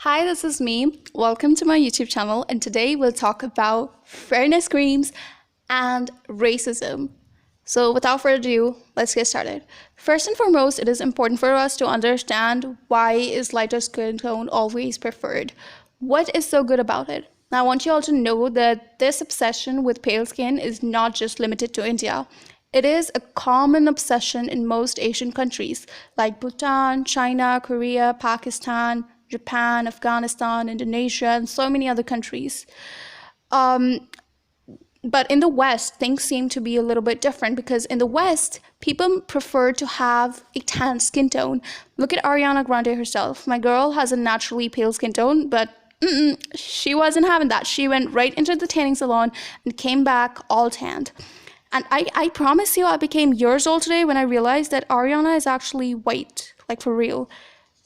Hi, this is me. Welcome to my YouTube channel, and today we'll talk about fairness creams and racism. So, without further ado, let's get started. First and foremost, it is important for us to understand why is lighter skin tone always preferred. What is so good about it? Now, I want you all to know that this obsession with pale skin is not just limited to India. It is a common obsession in most Asian countries like Bhutan, China, Korea, Pakistan, Japan, Afghanistan, Indonesia, and so many other countries. But in the West, things seem to be a little bit different because in the West, people prefer to have a tan skin tone. Look at Ariana Grande herself. My girl has a naturally pale skin tone, but she wasn't having that. She went right into the tanning salon and came back all tanned. And I promise you, I became years old today when I realized that Ariana is actually white, like for real.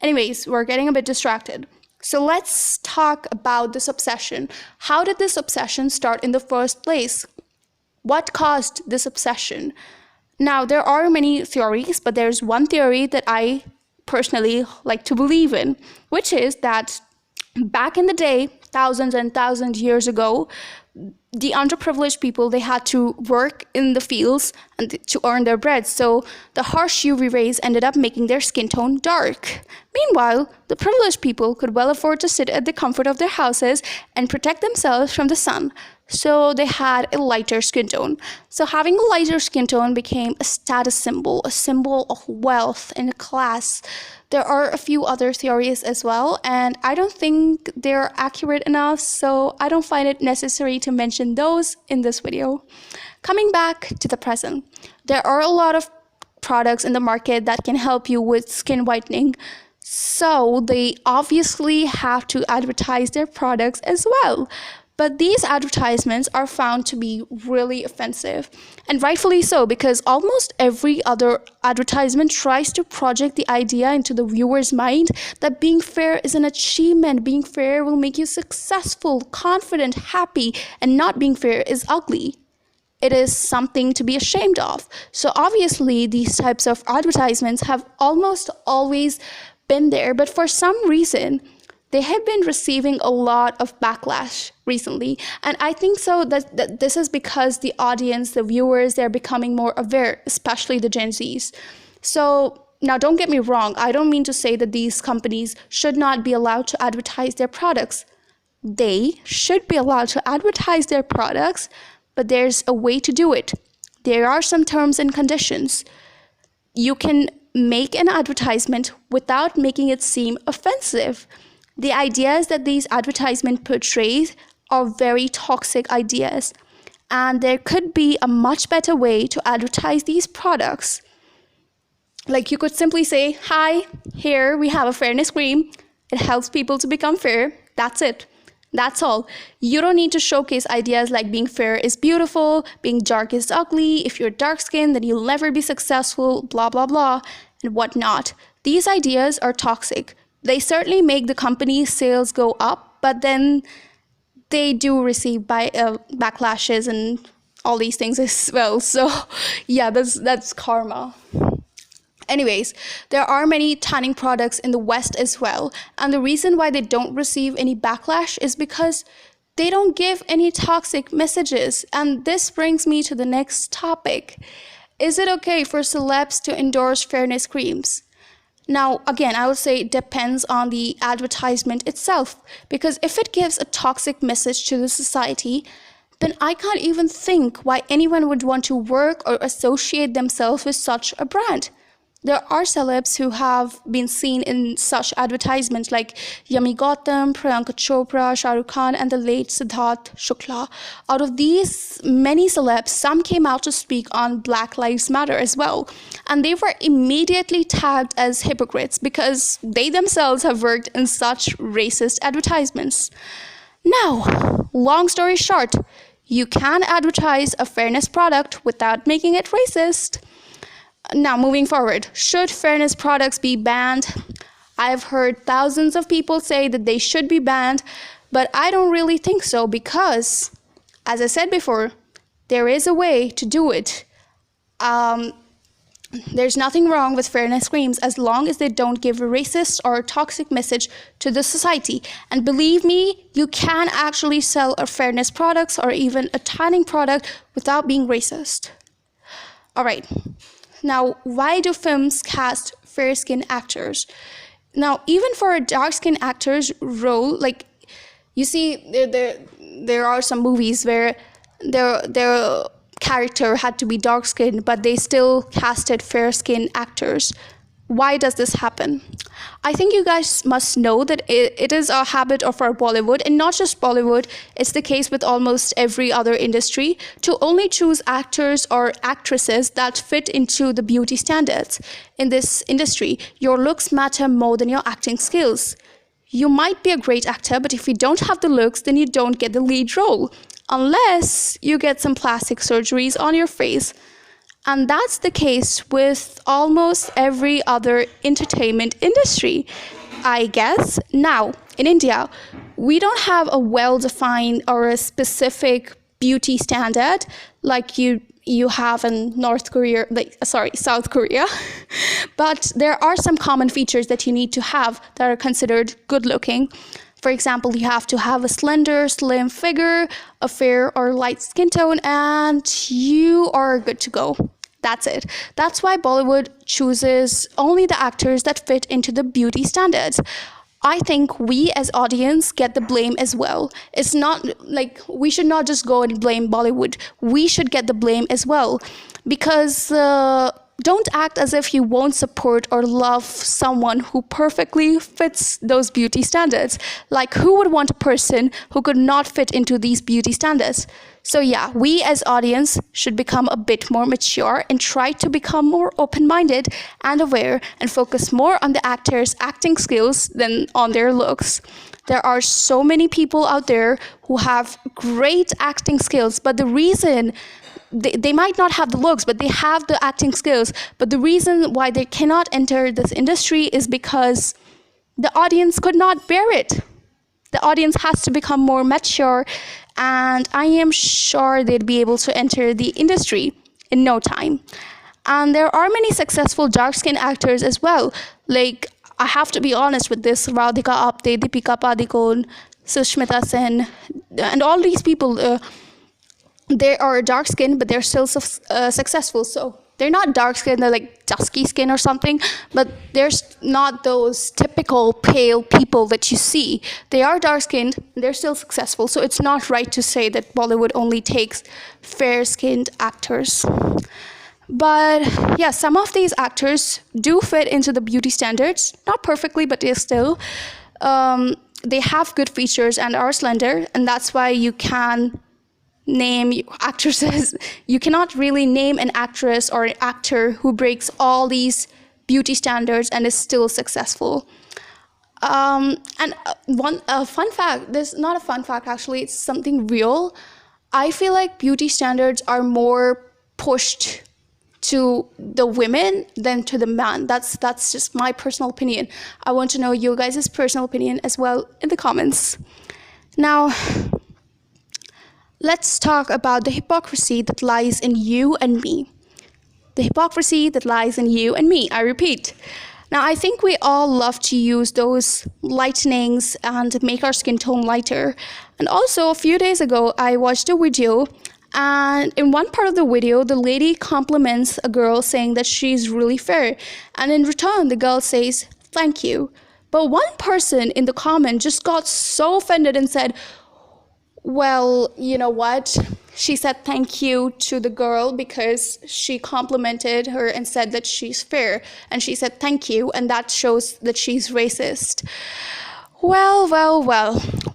Anyways, we're getting a bit distracted. So let's talk about this obsession. How did this obsession start in the first place? What caused this obsession? Now, there are many theories, but there's one theory that I personally like to believe in, which is that back in the day, thousands and thousands years ago, the underprivileged people, they had to work in the fields and to earn their bread. So the harsh UV rays ended up making their skin tone dark. Meanwhile, the privileged people could well afford to sit at the comfort of their houses and protect themselves from the sun. So they had a lighter skin tone. So having a lighter skin tone became a status symbol, a symbol of wealth and class. There are a few other theories as well, and I don't think they're accurate enough, so I don't find it necessary to mention those in this video. Coming back to the present, there are a lot of products in the market that can help you with skin whitening, so they obviously have to advertise their products as well. But these advertisements are found to be really offensive, and rightfully so, because almost every other advertisement tries to project the idea into the viewer's mind that being fair is an achievement, being fair will make you successful, confident, happy, and not being fair is ugly. It is something to be ashamed of. So obviously, these types of advertisements have almost always been there, but for some reason, they have been receiving a lot of backlash recently. And I think so that this is because the audience, the viewers, they're becoming more aware, especially the Gen Zs. So now don't get me wrong. I don't mean to say that these companies should not be allowed to advertise their products. They should be allowed to advertise their products, but there's a way to do it. There are some terms and conditions. You can make an advertisement without making it seem offensive. The ideas that these advertisements portray are very toxic ideas, and there could be a much better way to advertise these products. Like you could simply say, "Hi, here we have a fairness cream. It helps people to become fair." That's it. That's all. You don't need to showcase ideas like being fair is beautiful, being dark is ugly, if you're dark skinned, then you'll never be successful, blah, blah, blah, and whatnot. These ideas are toxic. They certainly make the company's sales go up, but then they do receive backlashes and all these things as well. So yeah, that's karma. Anyways, there are many tanning products in the West as well, and the reason why they don't receive any backlash is because they don't give any toxic messages. And this brings me to the next topic. Is it okay for celebs to endorse fairness creams? Now, again, I would say it depends on the advertisement itself, because if it gives a toxic message to the society, then I can't even think why anyone would want to work or associate themselves with such a brand. There are celebs who have been seen in such advertisements like Yami Gautam, Priyanka Chopra, Shah Rukh Khan, and the late Siddharth Shukla. Out of these many celebs, some came out to speak on Black Lives Matter as well. And they were immediately tagged as hypocrites because they themselves have worked in such racist advertisements. Now, long story short, you can advertise a fairness product without making it racist. Now, moving forward, should fairness products be banned? I've heard thousands of people say that they should be banned, but I don't really think so because, as I said before, there is a way to do it. There's nothing wrong with fairness creams as long as they don't give a racist or toxic message to the society. And believe me, you can actually sell a fairness products or even a tanning product without being racist. All right. Now, why do films cast fair-skinned actors? Now, even for a dark-skinned actor's role, like you see, there are some movies where their character had to be dark-skinned, but they still casted fair-skinned actors. Why does this happen? I think you guys must know that it is a habit of our Bollywood, and not just Bollywood, it's the case with almost every other industry, to only choose actors or actresses that fit into the beauty standards. In this industry, your looks matter more than your acting skills. You might be a great actor, but if you don't have the looks, then you don't get the lead role, unless you get some plastic surgeries on your face. And that's the case with almost every other entertainment industry, I guess. Now, in India, we don't have a well-defined or a specific beauty standard like you have in South Korea. But there are some common features that you need to have that are considered good-looking. For example, you have to have a slender, slim figure, a fair or light skin tone, and you are good to go. That's it. That's why Bollywood chooses only the actors that fit into the beauty standards. I think we as audience get the blame as well. It's not like we should not just go and blame Bollywood. We should get the blame as well, because don't act as if you won't support or love someone who perfectly fits those beauty standards. Like, who would want a person who could not fit into these beauty standards? So yeah, we as audience should become a bit more mature and try to become more open-minded and aware and focus more on the actors' acting skills than on their looks. There are so many people out there who have great acting skills, but the reason they might not have the looks, but they have the acting skills. But the reason why they cannot enter this industry is because the audience could not bear it. The audience has to become more mature, and I am sure they'd be able to enter the industry in no time. And there are many successful dark-skinned actors as well. Like, I have to be honest with this, Radhika Apte, Deepika Padukone, Sushmita Sen, and all these people, they are dark skinned, but they're still successful. So they're not dark skinned, they're like dusky skin or something, but there's not those typical pale people that you see. They are dark skinned, they're still successful. So it's not right to say that Bollywood only takes fair skinned actors. But yeah, some of these actors do fit into the beauty standards, not perfectly, but they're still. They have good features and are slender, and that's why you can name actresses. You cannot really name an actress or an actor who breaks all these beauty standards and is still successful. And one fun fact, this is not a fun fact actually, it's something real. I feel like beauty standards are more pushed to the women than to the man. That's just my personal opinion. I want to know you guys' personal opinion as well in the comments. Now, let's talk about the hypocrisy that lies in you and me. The hypocrisy that lies in you and me, I repeat. Now, I think we all love to use those lightenings and make our skin tone lighter. And also, a few days ago, I watched a video, and in one part of the video, the lady compliments a girl saying that she's really fair. And in return, the girl says, "Thank you." But one person in the comment just got so offended and said, "Well, you know what? She said thank you to the girl because she complimented her and said that she's fair. And she said thank you, and that shows that she's racist." Well.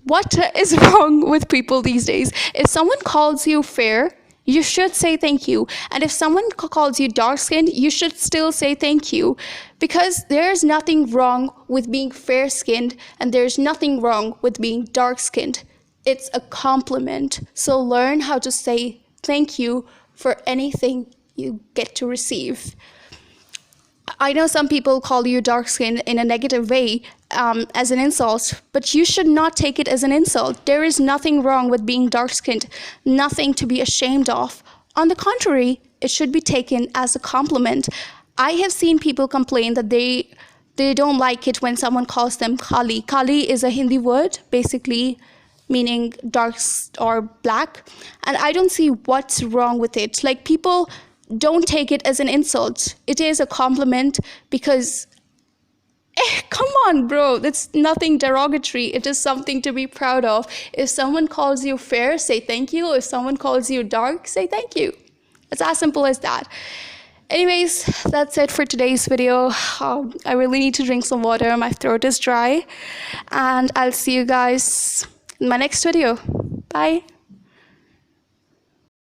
What is wrong with people these days? If someone calls you fair, you should say thank you. And if someone calls you dark-skinned, you should still say thank you. Because there's nothing wrong with being fair-skinned, and there's nothing wrong with being dark-skinned. It's a compliment. So learn how to say thank you for anything you get to receive. I know some people call you dark-skinned in a negative way, as an insult, but you should not take it as an insult. There is nothing wrong with being dark-skinned, nothing to be ashamed of. On the contrary, it should be taken as a compliment. I have seen people complain that they don't like it when someone calls them Kali. Kali is a Hindi word, basically meaning dark or black. And I don't see what's wrong with it. Like, people don't take it as an insult. It is a compliment because, come on, bro. That's nothing derogatory. It is something to be proud of. If someone calls you fair, say thank you. If someone calls you dark, say thank you. It's as simple as that. Anyways, that's it for today's video. I really need to drink some water. My throat is dry. And I'll see you guys in my next video. Bye.